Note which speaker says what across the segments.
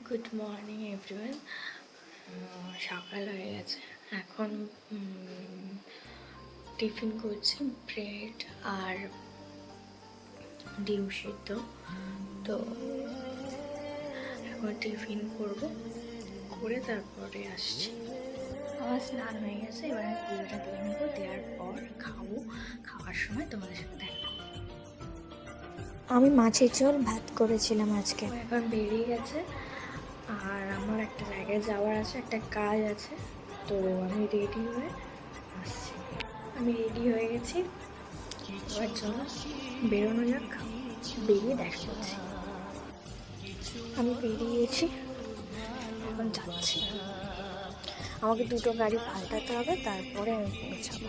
Speaker 1: Good morning everyone. সকাল হয়ে গেছে, এখন টিফিন করছি ব্রেড আর ডিম সিদ্ধ। তো এখন টিফিন করে তারপরে আসছি। আমার স্নান হয়ে গেছে, এবার আমি পুজোটা দিয়ে নেবো, দেওয়ার পর খাওয়ার সময় তোমাদের সাথে দেখা করবো।
Speaker 2: আমি মাছের ঝোল ভাত করেছিলাম আজকে।
Speaker 1: এখন বেরিয়ে গেছে আর আমার একটা জায়গায় যাওয়ার আছে, একটা কাজ আছে, তো আমি রেডি হয়ে আসছি। আমি রেডি হয়ে গেছি, এবার চলো বেরোনো যাক, বেরিয়ে দেখা করছি। আমি বেরিয়েছি, এখন যাচ্ছি। আমাকে দুটো গাড়ি পাল্টাতে হবে, তারপরে আমি পৌঁছাবো।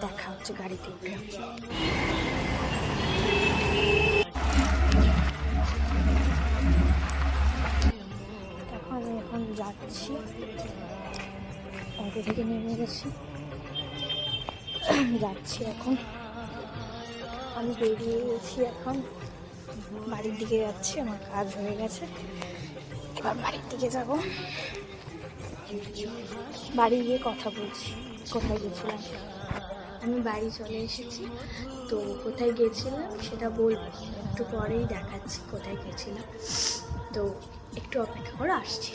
Speaker 1: দেখা হচ্ছে গাড়িতে উঠে। এখন যাচ্ছি, অটো থেকে নেমে গেছি, যাচ্ছি। এখন আমি বেরিয়ে গেছি, এখন বাড়ির দিকে যাচ্ছি। আমার কাজ হয়ে গেছে, এবার বাড়ির দিকে যাব। বাড়ি গিয়ে কথা বলছি কোথায় গেছিলাম। আমি বাড়ি চলে এসেছি, তো কোথায় গেছিলাম সেটা বলবো, একটু পরেই দেখাচ্ছি কোথায় গেছিলাম। তো একটু অপেক্ষা করে আসছি।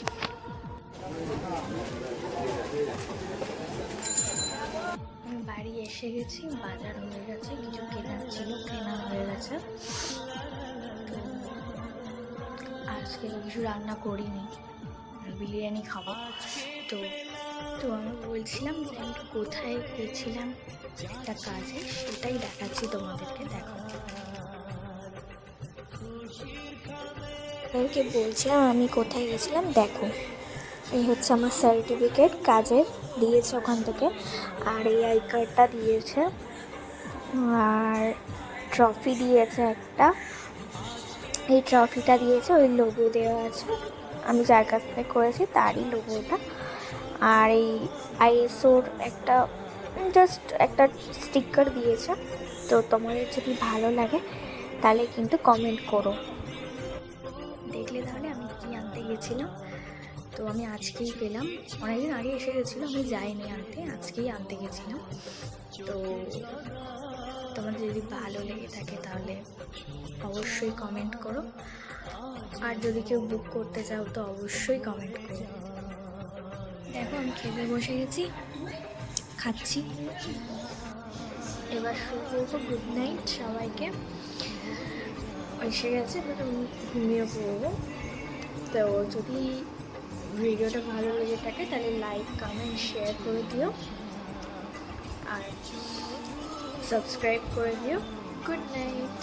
Speaker 1: আমি বাড়ি এসে গেছি, বাজার হয়ে গেছে, কিছু কেনার ছিল, কেনা হয়ে গেছে। তো আজকে কিছু রান্না করিনি, বিরিয়ানি খাবো। তো আমি বলছিলাম যে আমি কোথায় গেছিলাম একটা কাজে, সেটাই দেখাচ্ছি তোমাদেরকে, দেখো।
Speaker 2: ওকে বলছিলাম আমি কোথায় গেছিলাম, দেখো। এই হচ্ছে আমার সার্টিফিকেট, কাজের দিয়েছে ওখান থেকে। আর এই আই কার্ডটা দিয়েছে, আর ট্রফি দিয়েছে একটা। এই ট্রফিটা দিয়েছে, ওই লোগো দেওয়া আছে, আমি যার কাছ থেকে করেছি তারই লোগোটা। আর এই আইএসওর জাস্ট একটা স্টিকার দিয়েছে। তো তোমাদের যদি ভালো লাগে তাহলে কিন্তু কমেন্ট করো।
Speaker 1: দেখলে তাহলে আমি কি আনতে গেছিলাম। তো আমি আজকেই পেলাম, অনেকদিন আগে এসে গেছিলো, আমি যাইনি আনতে, আজকেই আনতে গেছিলাম। তো তোমাদের যদি ভালো লেগে থাকে তাহলে অবশ্যই কমেন্ট করো, আর যদি কেউ বুক করতে চাও তো অবশ্যই কমেন্ট করো। দেখো আমি খেতে বসে গেছি, খাচ্ছি, এবার শুরু করবো। গুড নাইট সবাইকে, এসে গেছে, এবার আমি ঘুমিয়ে পড়বো। তো যদি ভিডিওটা ভালো লেগে থাকে তাহলে লাইক, কমেন্ট, শেয়ার করে দিও আর সাবস্ক্রাইব করে দিও। Good night.